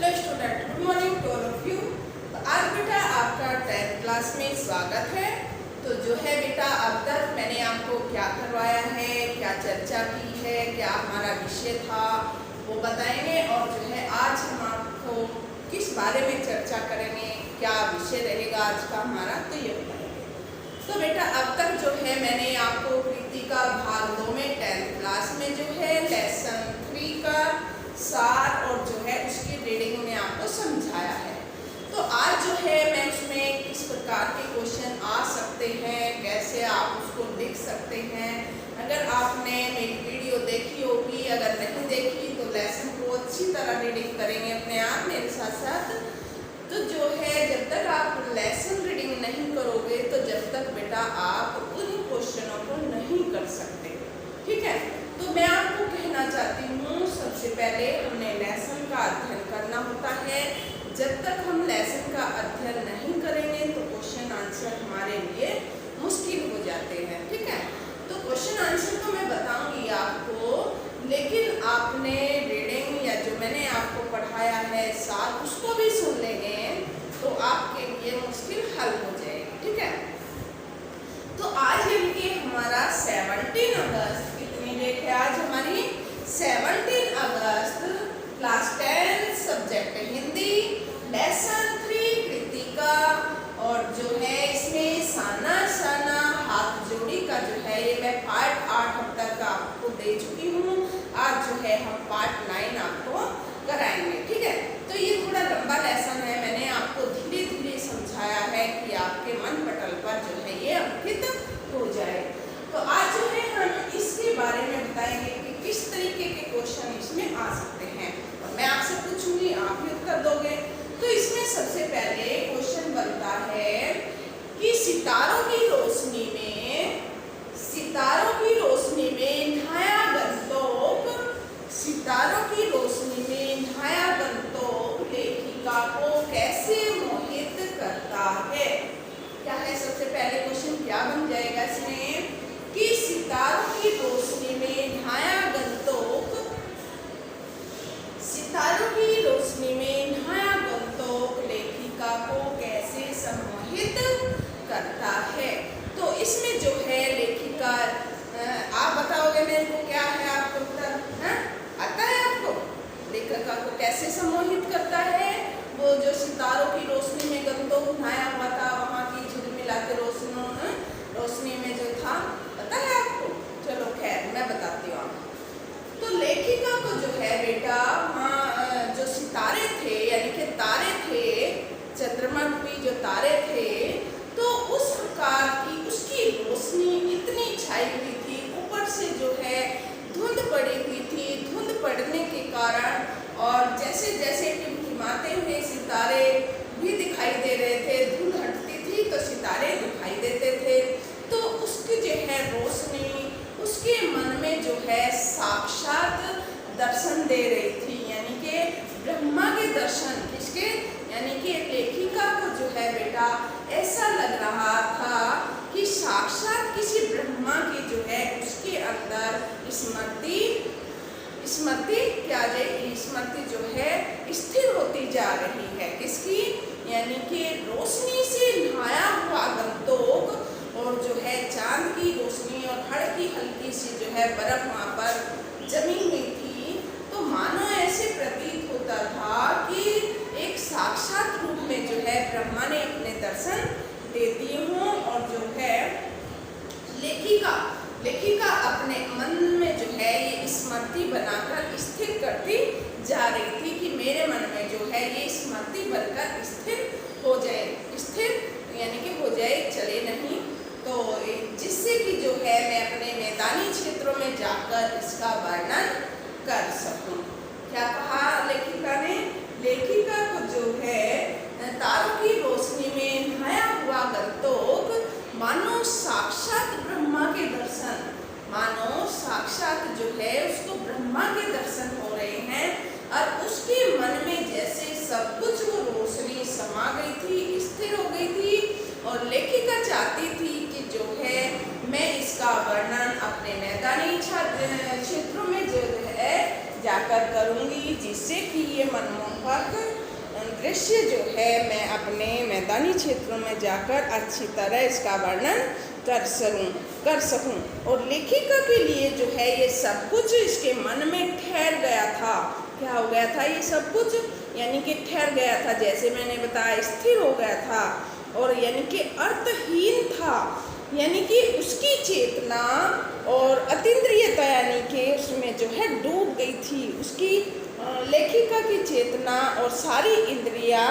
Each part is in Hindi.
Hello student, good morning to all of you. तो आज बेटा आपका 10th क्लास में स्वागत है। तो जो है बेटा अब तक मैंने आपको क्या करवाया है, क्या चर्चा की है, क्या हमारा विषय था वो बताएंगे। और जो है आज हम आपको किस बारे में चर्चा करेंगे, क्या विषय रहेगा आज का हमारा, तो ये बताएंगे। तो बेटा अब तक जो है मैंने आपको कृति का भाग 2 में 10th क्लास में जो है लेसन 3 का सार और जो है उसकी रीडिंग में आपको समझाया है। तो आज जो है मैं उसमें किस प्रकार के क्वेश्चन आ सकते हैं, कैसे आप उसको लिख सकते हैं। अगर आपने मेरी वीडियो देखी होगी, अगर नहीं देखी तो लेसन को अच्छी तरह रीडिंग करेंगे अपने आप मेरे साथ साथ। तो जो है जब तक आप लेसन रीडिंग नहीं करोगे तो जब तक बेटा आप उन क्वेश्चनों को नहीं कर सकते, ठीक है। तो मैं आपको कहना चाहती हूँ सबसे पहले हमें लेसन का अध्ययन करना होता है। जब तक हम लेसन का अध्ययन नहीं करेंगे तो क्वेश्चन आंसर हमारे लिए मुश्किल हो जाते हैं, ठीक है। तो क्वेश्चन आंसर तो मैं बताऊंगी आपको, लेकिन आपने रीडिंग या जो मैंने आपको पढ़ाया है साथ उसको भी सुन लेंगे तो आपके लिए मुश्किल हल हो जाएगी, ठीक है। तो आज इनके हमारा 17 अगस्त कितनी डेट है आज हमारी 17 अगस्त, क्लास 10 सब्जेक्ट हिंदी, लेसन 3 कृति का। और जो है इसमें साना साना हाथ जोड़ी का जो है ये मैं पार्ट 8 अब तक आपको दे चुकी हूँ। आज जो है हम पार्ट 9 आपको कराएंगे, ठीक है। तो ये थोड़ा लंबा लेसन है, मैंने आपको धीरे धीरे समझाया है कि आपके मन पटल पर जो है ये अंकित हो जाए। तो आज जो है हम इसके बारे में बताएंगे कि किस तरीके के क्वेश्चन इसमें आ सकते हैं। और मैं आपसे पूछूंगी, आप भी उत्तर दोगे। तो इसमें सबसे पहले क्वेश्चन बनता है कि सितारों की रोशनी में नहाया गंतोक, सितारों की रोशनी में नहाया गंतोक लेखिका को कैसे मोहित करता है। क्या है सबसे पहले क्वेश्चन, क्या बन जाएगा इसमें कि सितारों की रोशनी में नहाया गंतोक, सितारों की रोशनी में नहाया गंतोक लेखिका को कैसे सम्मोहित करता है। तो इसमें जो है लेखिका, आप बताओगे मेरे को क्या है आपको उत्तर, आता है आपको? लेखिका को कैसे सम्मोहित करता है? वो जो सितारों की रोशनी में गंतोक नहाया हुआ था, वहाँ की झिलमिलाती रोशनी में जो था, पता है आपको? चलो खैर मैं बताती हूँ आपको। तो लेखिका को जो है बेटा वहाँ जो सितारे थे यानी कि तारे थे, चंद्रमा रूपी जो तारे थे, तो उस प्रकार की उसकी रोशनी इतनी छाई हुई थी, ऊपर से जो है धुंध पड़ी हुई थी। धुंध पड़ने के कारण और जैसे जैसे टिमटिमाते हुए सितारे भी दिखाई दे रहे थे, धुंध हटती थी तो सितारे दिखाई देते थे। तो उसकी जो है रोशनी उसके मन में जो है साक्षात दर्शन दे रही थी, यानी कि ब्रह्मा के दर्शन। किसके? यानी कि लेखिका को जो है बेटा ऐसा लग रहा था कि साक्षात किसी ब्रह्मा की जो है उसके अंदर स्मृति क्या जाएगी, स्मृति जो है स्थिर होती जा रही है। किसकी? यानी कि रोशनी से नहाया हुआ गंतोक और जो है चांद की रोशनी और हल्की हल्की सी जो है बर्फ वहाँ पर जमी हुई थी। तो मानो ऐसे प्रतीत होता था कि एक साक्षात रूप में जो है ब्रह्मा ने अपने दर्शन दे दिए हों। और जो है लेखिका अपने मन में जो है ये स्मृति बनाकर स्थिर करती जा रही थी कि मेरे मन में जो है ये स्मृति बनकर स्थिर हो जाए, स्थिर यानी कि हो जाए, चले नहीं। तो जिससे कि जो है मैं अपने मैदानी क्षेत्रों में जाकर इसका वर्णन कर सकूं। क्या कहा लेखिका ने? लेखिका को जो है तारों की रोशनी में नहाया हुआ गंतोक मानो साक्षात ब्रह्मा के दर्शन, मानो साक्षात जो है उसको ब्रह्मा के दर्शन हो रहे हैं। और उसके मन में जैसे सब कुछ वो रोशनी समा गई थी, स्थिर हो गई थी। और लेखिका चाहती थी कि जो है मैं इसका वर्णन अपने मैदानी क्षेत्रों में जो है जाकर उजागर करूँगी, जिससे कि ये मनमोहक दृश्य जो है मैं अपने मैदानी क्षेत्रों में जाकर अच्छी तरह इसका वर्णन कर सकूं। और लेखिका के लिए जो है ये सब कुछ इसके मन में ठहर गया था। क्या हो गया था? ये सब कुछ यानी कि ठहर गया था, जैसे मैंने बताया स्थिर हो गया था, और यानी कि अर्थहीन था, यानी कि उसकी चेतना और अतीन्द्रियता यानी कि उसमें जो है डूब गई थी। उसकी लेखिका की चेतना और सारी इंद्रियां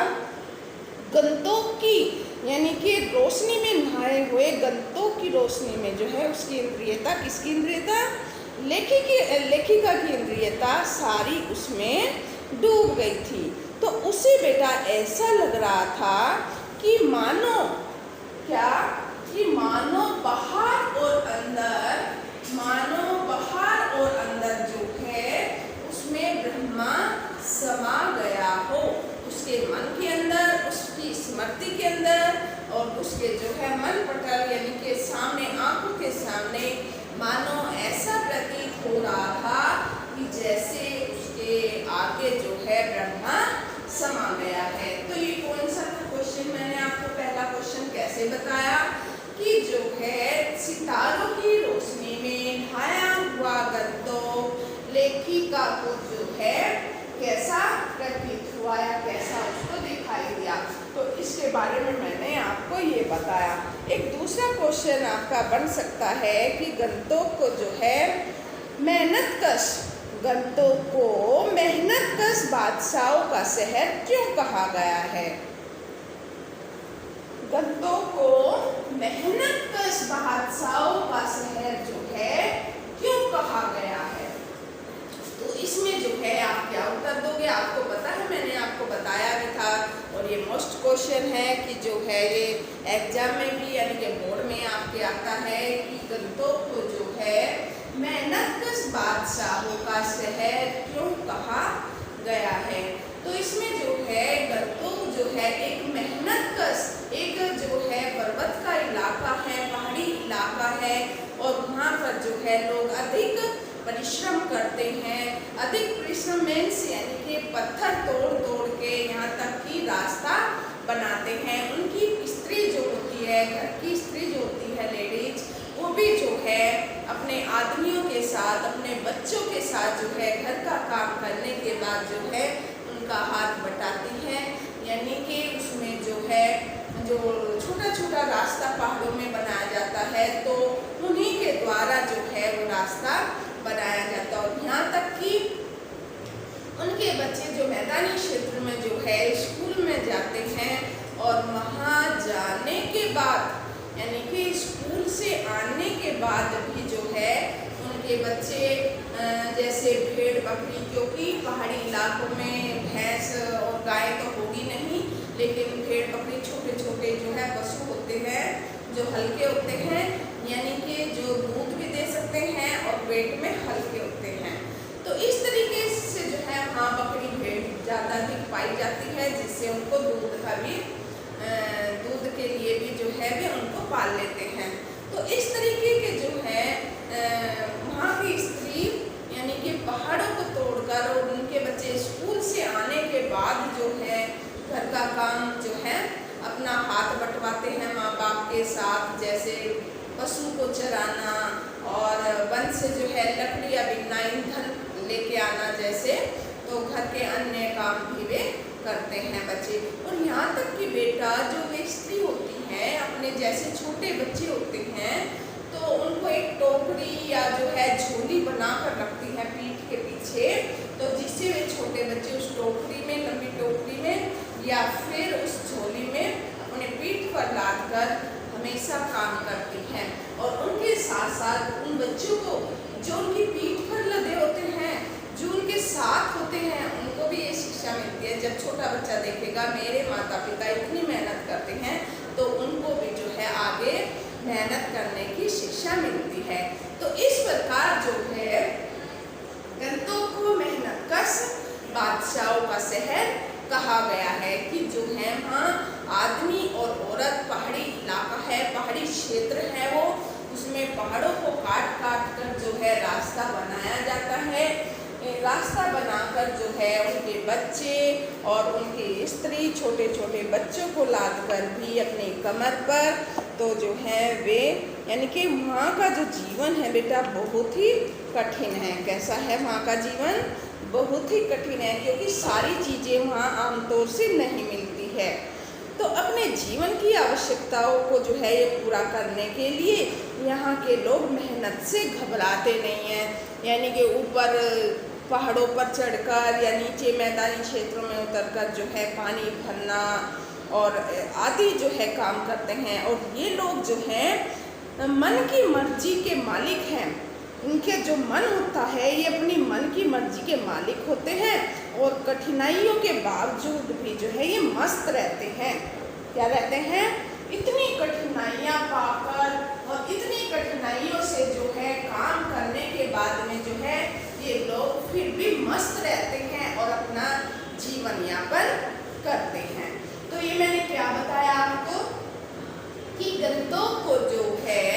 गंतोक की यानी कि रोशनी में नहाए हुए गंतोक की रोशनी में जो है उसकी इंद्रियता, किसकी इंद्रियता? लेखिका की इंद्रियता सारी उसमें डूब गई थी। तो उसे बेटा ऐसा लग रहा था कि मानो क्या, कि मानो बाहर और अंदर जो है उसमें ब्रह्मा समा गया हो, उसके मन के अंदर, उसकी स्मृति के अंदर, और उसके जो है मन पटल यानी कि सामने, आंखों के सामने मानो ऐसा प्रतीत हो रहा था कि जैसे उसके आगे जो है ब्रह्मा समा गया है। तो ये कौन सा क्वेश्चन मैंने आपको पहला क्वेश्चन कैसे बताया कि जो है सितारों की रोशनी में नहाया हुआ गंतोक लेखिका को जो है कैसा प्रतीत हुआ या कैसा उसको दिखाई दिया। तो इसके बारे में मैंने आपको ये बताया। एक दूसरा क्वेश्चन आपका बन सकता है कि गंतोक को जो है गंतोक को मेहनतकश बादशाहों का शहर क्यों कहा गया है? गंतोक को मेहनतकश बादशाहों का शहर जो है क्यों कहा गया है? तो इसमें जो है आप क्या उत्तर दोगे? आपको पता है, मैंने आपको बताया भी था, और ये मोस्ट क्वेश्चन है कि जो है ये एग्जाम में भी यानी कि बोर्ड में आपके आता है कि गंतोक को जो है मेहनतकश बादशाहों का शहर क्यों कहा गया है? तो इसमें जो है गंतोक जो है एक मेहनतकश, एक जो है पर्वत का इलाका है, पहाड़ी इलाका है, और वहाँ पर जो है लोग अधिक परिश्रम करते हैं। अधिक परिश्रम मीन्स यानी कि पत्थर तोड़ के यहाँ तक की रास्ता बनाते हैं। उनकी स्त्री जो होती है, घर की स्त्री जो होती है, लेडीज, वो भी जो है अपने आदमियों के साथ, अपने बच्चों के साथ जो है घर का काम करने के बाद जो है उनका हाथ बटाती हैं, यानी कि उसमें जो है जो छोटा छोटा रास्ता पहाड़ों में बनाया जाता है, तो उन्हीं के द्वारा जो है वो रास्ता बनाया जाता है। और यहाँ तक कि उनके बच्चे जो मैदानी क्षेत्र में जो है स्कूल में जाते हैं, और वहाँ जाने के बाद यानी कि स्कूल से आने के बाद भी जो है उनके बच्चे जैसे भेड़ बकरी, क्योंकि पहाड़ी इलाकों में भैंस और गाय तो होगी नहीं, लेकिन भेड़ बकरी छोटे छोटे जो है पशु होते हैं जो हल्के होते हैं, यानी कि जो दूध भी दे सकते हैं और पेट में हल्के होते हैं। तो इस तरीके से जो है वहाँ बकरी भेड़ ज़्यादा अधिक पाई जाती है, जिससे उनको दूध के लिए भी जो है वे उनको पाल लेते हैं। तो इस तरीके के जो है वहाँ की स्त्री यानी कि पहाड़ों को तोड़कर, और उनके बच्चे स्कूल से आने के बाद जो है घर का काम जो है अपना हाथ बंटवाते हैं माँ बाप के साथ, जैसे पशु को चराना और वन से जो है लकड़ियाँ बिनना, ईंधन लेके आना, जैसे तो घर के अन्य काम भी वे करते हैं बच्चे। और यहाँ तक कि बेटा जो वे स्त्री होती हैं अपने जैसे छोटे बच्चे होते हैं, तो उनको एक टोकरी या जो है झोली बनाकर रखती है पीठ के पीछे, तो जिससे वे छोटे बच्चे उस टोकरी में, लंबी टोकरी में या फिर उस झोली में अपने पीठ पर लाद कर हमेशा काम करती हैं। और उनके साथ साथ उन बच्चों को जो उनकी पीठ पर लदे होते हैं, जो उनके साथ होते हैं, उनको भी ये शिक्षा मिलती है। जब छोटा बच्चा देखेगा मेरे माता पिता इतनी मेहनत करते हैं, तो उनको भी जो है आगे मेहनत करने की शिक्षा मिलती है। तो इस प्रकार जो है गंतोक को मेहनतकश बादशाहों का शहर कहा गया है कि जो है वहाँ आदमी और औरत, पहाड़ी इलाका है, पहाड़ी क्षेत्र है वो, उसमें पहाड़ों को काट काट कर जो है रास्ता बनाया जाता है। रास्ता बनाकर जो है उनके बच्चे और उनकी स्त्री छोटे छोटे बच्चों को लाद कर भी अपने कमर पर तो जो है वे यानी कि वहाँ का जो जीवन है बेटा बहुत ही कठिन है। कैसा है वहाँ का जीवन? बहुत ही कठिन है, क्योंकि सारी चीज़ें वहाँ आमतौर से नहीं मिलती है। तो अपने जीवन की आवश्यकताओं को जो है ये पूरा करने के लिए यहाँ के लोग मेहनत से घबराते नहीं हैं। यानी कि ऊपर पहाड़ों पर चढ़कर या नीचे मैदानी क्षेत्रों में उतरकर जो है पानी भरना और आदि जो है काम करते हैं। और ये लोग जो हैं मन की मर्जी के मालिक हैं। इनके जो मन होता है ये अपनी मन की मर्जी के मालिक होते हैं और कठिनाइयों के बावजूद भी जो है ये मस्त रहते हैं। क्या रहते हैं? इतनी कठिनाइयाँ पाकर और इतनी कठिनाइयों से जो है काम करने के बाद में जो है ये लोग फिर भी मस्त रहते हैं और अपना जीवन यापन करते हैं। तो ये मैंने क्या बताया आपको कि गंतोक को जो है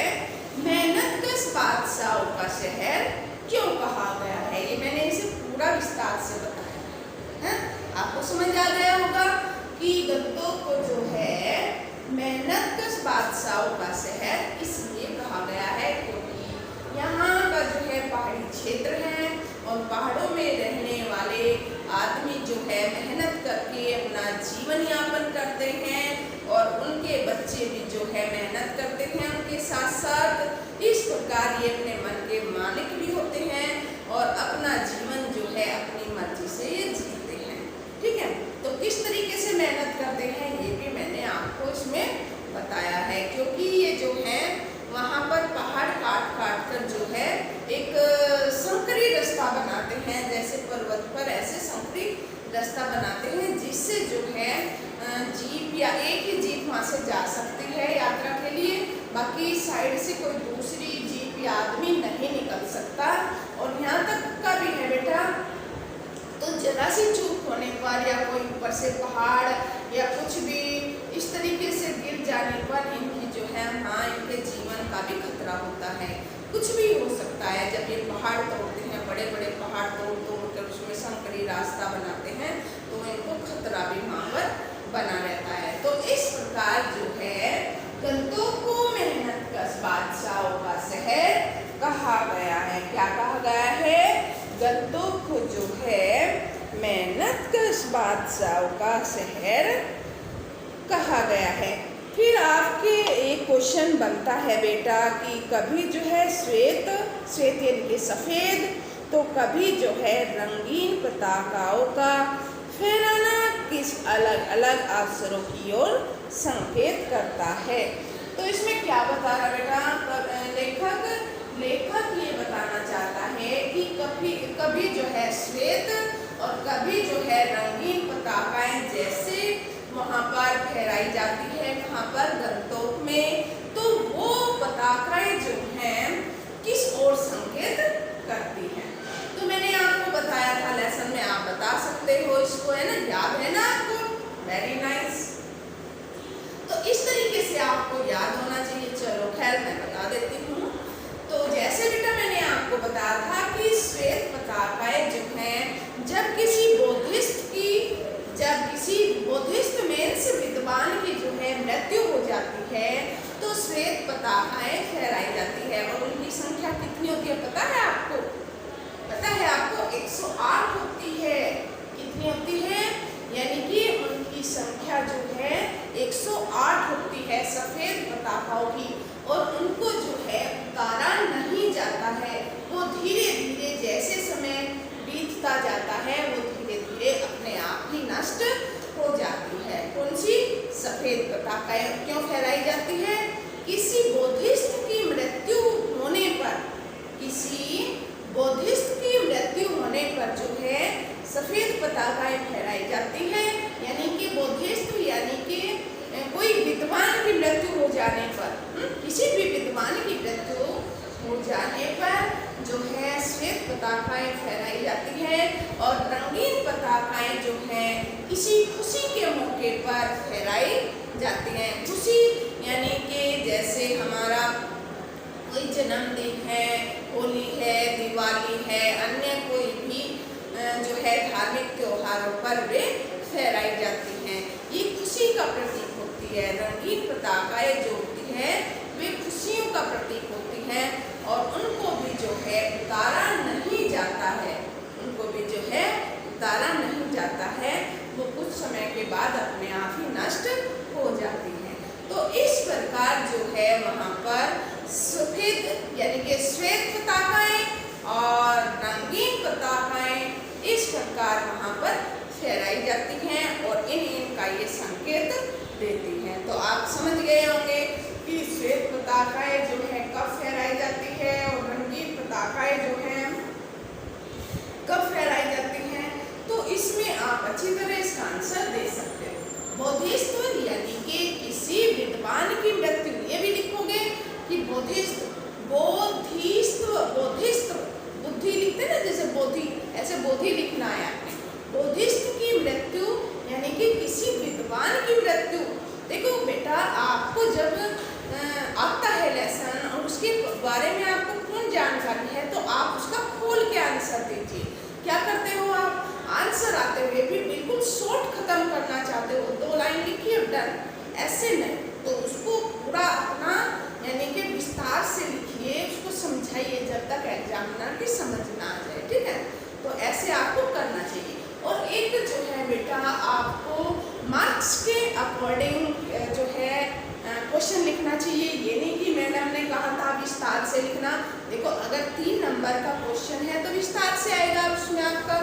मेहनतकश बादशाहों का शहर क्यों कहा गया है, ये मैंने इसे पूरा विस्तार से बताया है। आपको समझ आ गया होगा कि गंतोक को जो है मेहनतकश बादशाहों का शहर इसलिए कहा गया है क्योंकि यहाँ का जो है पहाड़ी क्षेत्र है और पहाड़ों में रहने वाले आदमी जो है मेहनत करके अपना जीवन यापन करते हैं और उनके बच्चे भी जो है मेहनत करते हैं उनके साथ साथ। इस प्रकार ये अपने मन के मालिक भी होते हैं और अपना जीवन जो है अपनी मर्जी से ये जीते हैं। ठीक है, तो किस तरीके से मेहनत करते हैं ये भी मैंने आपको इसमें बताया है, क्योंकि ये जो है वहाँ पर पहाड़ काट काट कर जो है एक संकरी रास्ता बनाते हैं। जैसे पर्वत पर ऐसे संकरी रास्ता बनाते हैं जिससे जो है जीप या एक ही जीप वहाँ से जा सकती है यात्रा के लिए, बाकी साइड से कोई दूसरी जीप या आदमी नहीं निकल सकता। और यहाँ तक का भी है बेटा, तो जरा सी चूक होने पर या कोई ऊपर से पहाड़ या कुछ भी इस तरीके से गिर जाने पर इनकी जो है हाँ इनके जीवन का भी खतरा होता है। कुछ भी हो सकता है जब ये पहाड़ तोड़ते हैं, बड़े बड़े पहाड़ तोड़ तोड़ कर उसमें संकरी रास्ता बनाते हैं तो इनको खतरा भी वहाँ पर बना रहता है। तो इस प्रकार जो है गंतोक को मेहनतकश बादशाहों का शहर कहा गया है। क्या कहा गया है? गंतोक को जो है मेहनतकश बादशाहों का शहर कहा गया है। फिर आपके एक क्वेश्चन बनता है बेटा कि कभी जो है श्वेत श्वेत यानी कि सफ़ेद, तो कभी जो है रंगीन पताकाओं का फहराना किस अलग अलग अवसरों की ओर संकेत करता है। तो इसमें क्या बता रहा बेटा लेखक ये बताना चाहता है कि कभी जो है श्वेत और कभी जो है रंगीन पताकाएं जैसे वहाँ पर फहराई जाती है वहाँ पर गंतोक में, तो वो पताकाएं जो हैं किस ओर संकेत करती हैं। तो मैंने आपको बताया था लेसन में, आप बता सकते हो इसको, है ना, याद है ना आपको? Very nice. तो इस तरीके से आपको याद होना चाहिए। चलो खैर मैं बता देती हूँ। तो जैसे बेटा मैंने आपको बताया था कि श्वेत पताकाएं जो हैं जब किसी बोधिस्ट मेंस विद्वान की जो है मृत्यु हो जाती है तो श्वेत पताकाएं फहराई जाती है। और उनकी संख्या कितनी होती है पता है आपको? पता है आपको? 108 होती है। कितनी होती है? यानी कि उनकी संख्या जो है 108 होती है सफ़ेद पताकाओं की। और उनको जो है उतारा नहीं जाता है, वो धीरे धीरे जैसे समय बीतता जाता है वो धीरे धीरे अपने आप ही नष्ट हो जाती है। कौन सी? सफ़ेद पताकाएं क्यों फहराई जाती है? किसी बोधिस्ट की मृत्यु होने पर, किसी बोधिस्ट की मृत्यु होने पर जो है सफ़ेद पताकाएं फहराई जाती है। यानी कि बोधिस्ट यानी कि कोई विद्वान की मृत्यु हो जाने पर, किसी भी विद्वान की मृत्यु हो जाने पर जो है श्वेत पताकाएं फहराई जाती है और रंगीन पताकाएं जो हैं किसी खुशी के मौके पर फहराई जाती हैं। खुशी यानी कि जैसे हमारा कोई जन्मदिन है, होली है, दिवाली है, अन्य कोई भी पर वे फहराई जाती हैं। ये खुशी का प्रतीक होती है। रंगीन पताकाएं जो होती हैं वे खुशियों का प्रतीक होती हैं और उनको भी जो है उतारा नहीं जाता है। उनको भी जो है उतारा नहीं जाता है, वो कुछ समय के बाद अपने आप ही नष्ट हो जाती हैं। तो इस प्रकार जो है वहाँ पर सफेद यानी कि श्वेत पताकाएं और रंगीन पताकाएं इस प्रकार वहाँ पर फहराई जाती हैं और इनका ये संकेत देती हैं। तो आप समझ गए होंगे कि श्वेत पताकाएं जो है कब फहराई जाती है और रंगीन पताकाएं जो है कब फहराई जाती हैं। तो इसमें आप अच्छी तरह इसका आंसर दे सकते हो। बोधिस्त्व यानी कि किसी विद्वान की मृत्यु, ये भी लिखोगे कि बोधिस्त्व बुद्धि लिखते ना, जैसे बोधि, ऐसे बोधि लिखना है आपने। बोधिस्त्व की मृत्यु यानी कि किसी विद्वान की मृत्यु। देखो बेटा, आपको जब आता है लेसन और उसके बारे में आपको पूर्ण जानकारी है तो आप उसका खोल के आंसर दीजिए। क्या करते हो आप? आंसर आते हुए भी बिल्कुल शॉर्ट खत्म करना चाहते हो, 2 लाइन लिखिए डन, ऐसे नहीं। तो उसको पूरा अपना यानी कि विस्तार से लिखिए, उसको समझाइए जब तक एग्जामिनर की समझ ना आ जाए, ठीक है। तो ऐसे आपको करना चाहिए। और एक जो है बेटा आपको मार्क्स के अकॉर्डिंग जो है क्वेश्चन लिखना चाहिए। ये नहीं कि मैडम ने कहा था विस्तार से लिखना। देखो, अगर 3 नंबर का क्वेश्चन है तो विस्तार से आएगा, उसमें आपका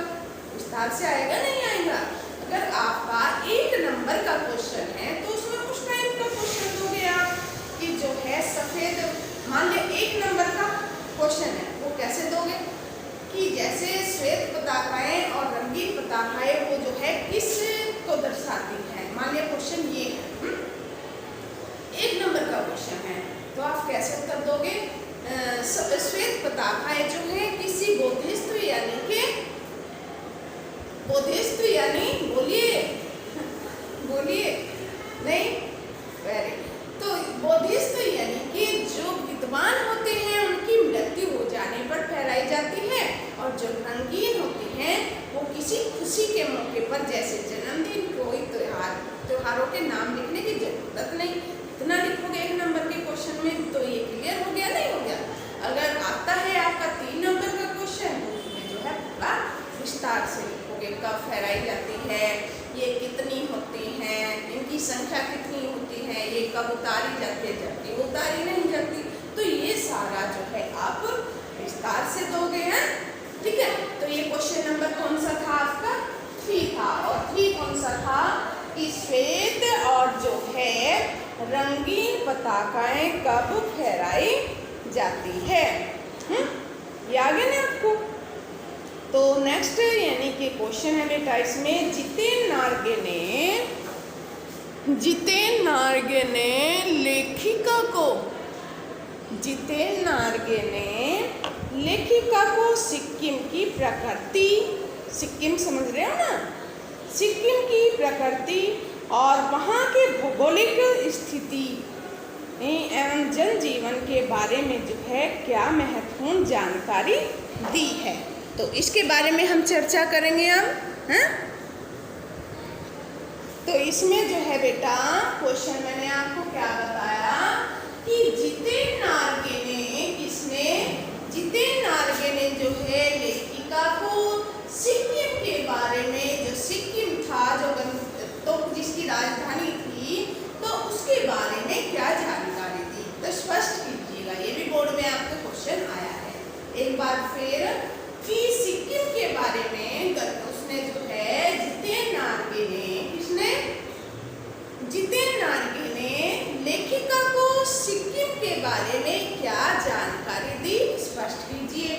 विस्तार से आएगा नहीं आएगा। अगर आपका 1 नंबर का क्वेश्चन है तो उसमें उस टाइप का क्वेश्चन दोगे आप कि जो है सफेद, मान लिया 1 नंबर का क्वेश्चन है, वो कैसे दोगे कि जैसे श्वेत पताकाएं और रंगीन पताकाएं वो जो है किस को दर्शाती हैं। मान लिया क्वेश्चन ये है, 1 नंबर का क्वेश्चन है, तो आप कैसे उत्तर दोगे? श्वेत पताकाएं जो है किसी बोधिस्त्व यानी कि बोधिस्त्व यानी बोलिए नहीं, वेरी। तो बोधिस्त्व यानी कि जो विद्वान होते हैं उनकी मृत्यु हो जाने पर फहराई जाती है, और जो रंगीन होती हैं वो किसी खुशी के मौके पर, जैसे जन्मदिन, कोई त्योहारों के नाम लिखने की जरूरत नहीं। इतना लिखोगे 1 नंबर के क्वेश्चन में तो ये क्लियर हो गया, नहीं हो गया? अगर आता है आपका 3 नंबर का क्वेश्चन तो उसमें जो है पूरा विस्तार से लिखोगे, कब फहराई जाती है, ये कितनी होती हैं, इनकी संख्या कितनी होती है, ये कब उतारी जाती है, जबकि उतारी नहीं जाती। तो ये सारा जो है आप विस्तार से दोगे हैं, ठीक है। तो ये क्वेश्चन नंबर कौन सा था आपका? 3 था। और 3 कौन सा था कि श्वेत और जो है रंगीन पताकाएं कब फहराई जाती है। ये आ गया ना आपको? तो नेक्स्ट यानी कि क्वेश्चन है बेटा इसमें, जितेन नार्गे ने लेखिका को सिक्किम की प्रकृति, सिक्किम समझ रहे हो ना, सिक्किम की प्रकृति और वहाँ के भौगोलिक स्थिति एवं जनजीवन के बारे में जो है क्या महत्वपूर्ण जानकारी दी है। तो इसके बारे में हम चर्चा करेंगे हम, हैं? तो इसमें जो है बेटा क्वेश्चन मैंने आपको क्या बताया कि जितेन नार्गे ने जो है लेखिका को सिक्किम के बारे में, जो सिक्किम था तो जिसकी राजधानी थी, तो उसके बारे में क्या जानकारी दी, तो स्पष्ट कीजिएगा। ये भी बोर्ड में आपको क्वेश्चन आया है। एक बार फिर कि सिक्किम के बारे में उसने जो है जितेन नार्गे ने लेखिका को सिक्किम के बारे में क्या जानकारी दी, स्पष्ट कीजिए।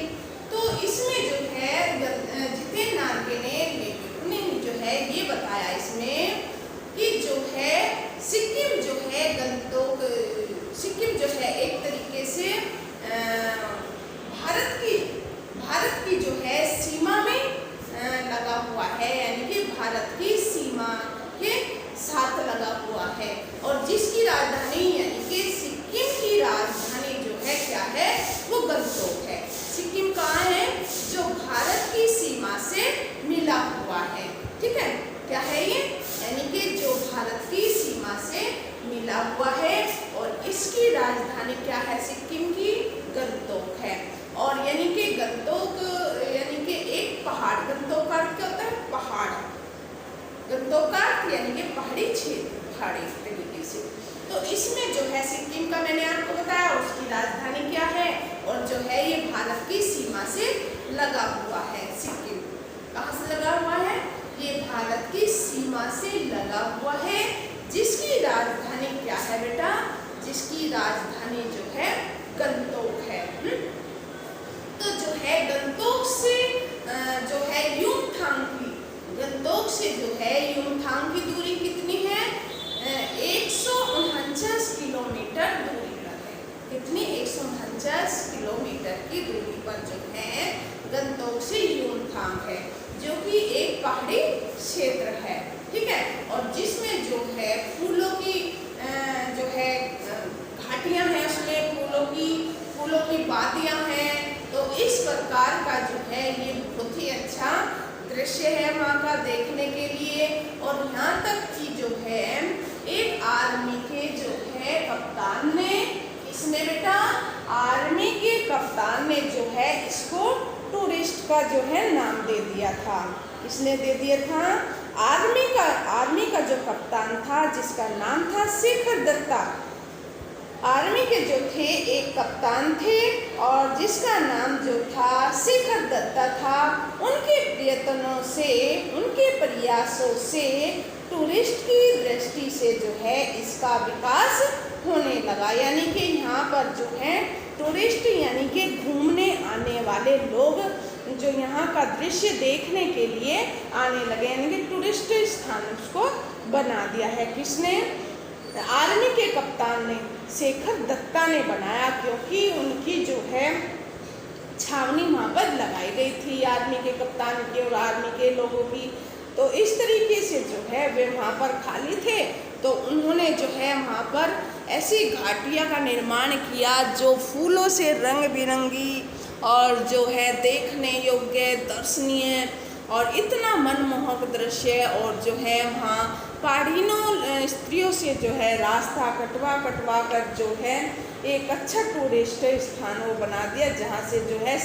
तो इसमें जो है जितेन नार्गे ने जो है ये बताया इसमें कि जो है सिक्किम जो है सिक्किम जो है एक तरीके से भारत की जो है अखाड़े तरीके से। तो इसमें जो है सिक्किम का मैंने आपको बताया, उसकी राजधानी क्या है, और जो है ये भारत की सीमा से लगा हुआ है। सिक्किम कहाँ से लगा हुआ है, ये भारत की सीमा से लगा हुआ है, जिसकी राजधानी क्या है बेटा, जिसकी राजधानी जो है गंगटोक है। तो जो है गंगटोक से जो है युमथांग की, गंगटोक से जो है युमथांग की दूरी कितनी है, 149 किलोमीटर दूरी पर है। कितनी, 149 किलोमीटर की दूरी पर जो है गंगटोक से युमथांग है, जो कि एक पहाड़ी क्षेत्र है, ठीक है। और जिसमें जो है फूलों की जो है घाटियां हैं, उसमें फूलों की वादियां हैं। तो इस प्रकार का जो है ये बहुत ही अच्छा दृश्य है वहाँ का देखने के लिए। और यहाँ तक कि जो है एक आर्मी के जो है कप्तान ने, किसने बेटा, आर्मी के कप्तान ने जो है इसको टूरिस्ट का जो है नाम दे दिया था। किसने दे दिया था, आर्मी का जो कप्तान था, जिसका नाम था शेखर दत्ता। आर्मी के जो थे एक कप्तान थे और जिसका नाम जो था शेखर दत्ता था। उनके प्रयत्नों से, उनके प्रयासों से टूरिस्ट की दृष्टि से जो है इसका विकास होने लगा। यानी कि यहाँ पर जो है टूरिस्ट यानी कि घूमने आने वाले लोग जो यहाँ का दृश्य देखने के लिए आने लगे, यानी कि टूरिस्ट स्थान उसको बना दिया है। किसने, आर्मी के कप्तान ने, शेखर दत्ता ने बनाया, क्योंकि उनकी जो है छावनी वहाँ पर लगाई गई थी आर्मी के कप्तान की और आर्मी के लोगों की। तो इस तरीके से जो है वे वहाँ पर खाली थे, तो उन्होंने जो है वहाँ पर ऐसी घाटियाँ का निर्माण किया जो फूलों से रंग बिरंगी और जो है देखने योग्य, दर्शनीय और इतना मनमोहक दृश्य, और जो है वहाँ पहाड़ियों स्त्रियों से जो है रास्ता कटवा कर जो है एक अच्छा टूरिस्ट स्थान वो बना दिया, जहाँ से जो है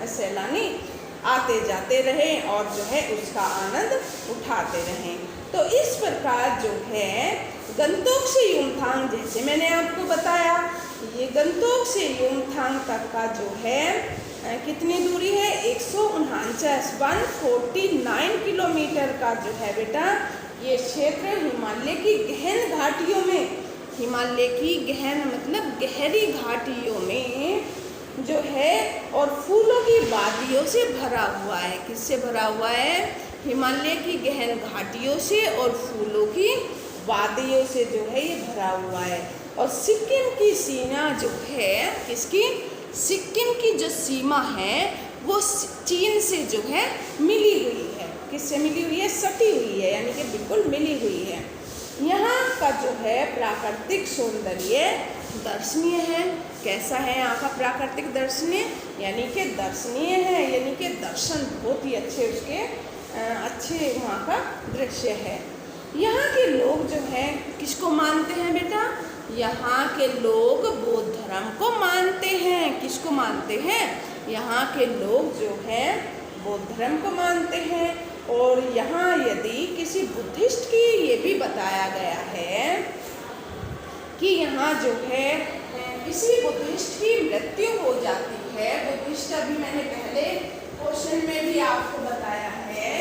सैलानी आते जाते रहे और जो है उसका आनंद उठाते रहें। तो इस प्रकार जो है गंगटोक से युमथांग, जैसे मैंने आपको बताया, ये गंगटोक से युमथांग तक का जो है कितनी दूरी है, 149 किलोमीटर का जो है बेटा ये क्षेत्र हिमालय की गहन घाटियों में, हिमालय की गहन मतलब गहरी घाटियों में जो है और फूलों की वादियों से भरा हुआ है। किससे भरा हुआ है, हिमालय की गहन घाटियों से और फूलों की वादियों से जो है ये भरा हुआ है। और सिक्किम की सीमा जो है, किसकी, सिक्किम की जो सीमा है वो चीन से जो है मिली हुई है। किससे मिली हुई है, सटी हुई है, यानी कि बिल्कुल मिली हुई है। यहाँ का जो है प्राकृतिक सौंदर्य दर्शनीय है। कैसा है यहाँ का प्राकृतिक दर्शनीय, यानी कि दर्शनीय है, यानी कि दर्शन बहुत ही अच्छे उसके अच्छे वहाँ का दृश्य है। यहाँ के लोग जो है किसको मानते हैं बेटा, यहाँ के लोग बौद्ध धर्म को मानते हैं। किसको मानते हैं, यहाँ के लोग जो है बौद्ध धर्म को मानते हैं। और यहाँ यदि किसी बुद्धिस्ट की ये भी बताया गया है कि यहाँ जो है किसी बुद्धिस्ट की मृत्यु हो जाती है, बुद्धिस्ट अभी मैंने पहले क्वेश्चन में भी आपको बताया है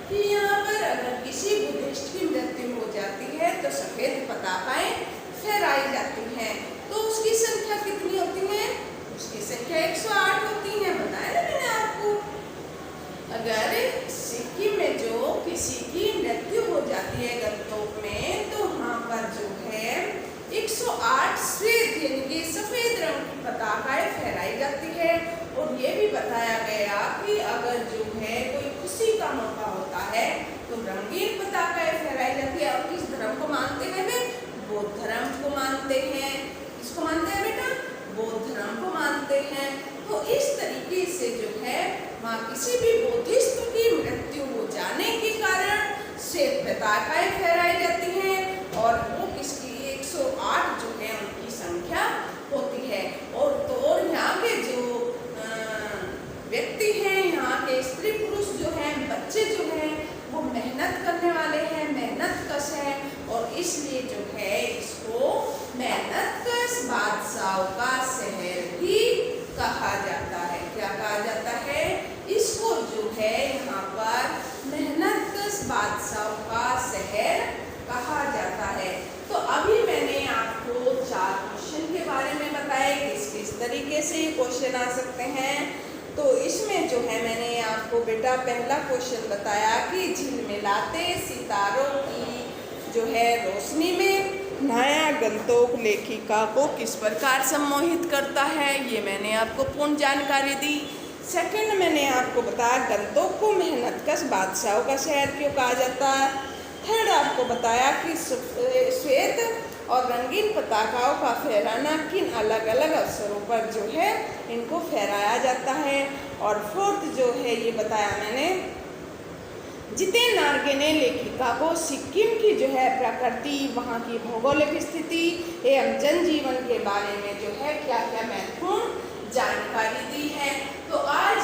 कि यहाँ पर अगर किसी बुद्धिस्ट की मृत्यु हो जाती है तो सफ़ेद पताकाएं फहराई जाती हैं। तो उसकी संख्या कितनी होती है, उसकी संख्या 108 होती है, बताया ना मैंने आपको। अगर सिक्किम में जो किसी की मृत्यु हो जाती है गंगटोक में, तो वहाँ पर जो है 108 श्वेत यानी कि सफ़ेद रंग की पताकाएं फहराई जाती है। और ये भी बताया गया कि अगर जो है कोई खुशी का मौका होता है तो रंगीन पताकाएं फहराई जाती है। और किस धर्म को मानते हैं वे, बौद्ध धर्म को मानते हैं। किसको मानते हैं बेटा, बौद्ध धर्म को मानते हैं। तो इस तरीके से जो है वहाँ किसी भी बुद्धिस्ट की मृत्यु हो जाने के कारण श्वेत पताकाएं फहराई जाती हैं और वो किसकी 108 जो है उनकी संख्या होती है। और तो यहाँ के जो व्यक्ति हैं, यहाँ के स्त्री पुरुष जो हैं, बच्चे जो हैं, वो मेहनत करने वाले हैं, मेहनत कश हैं और इसलिए जो है आपको बेटा पहला क्वेश्चन बताया कि झिलमिलाते सितारों की जो है रोशनी में नया गंतोक लेखिका को किस प्रकार सम्मोहित करता है, ये मैंने आपको पूर्ण जानकारी दी। सेकंड मैंने आपको बताया गंतोक को मेहनतकश बादशाहों का शहर क्यों कहा जाता है। थर्ड आपको बताया कि श्वेत और रंगीन पताकाओं का फहराना किन अलग अलग अवसरों पर जो है इनको फहराया जाता है। और फोर्थ जो है ये बताया मैंने, जितेन नार्गे ने लेखिका को सिक्किम की जो है प्रकृति, वहाँ की भौगोलिक स्थिति एवं जनजीवन के बारे में जो है क्या क्या महत्वपूर्ण जानकारी दी है। तो आज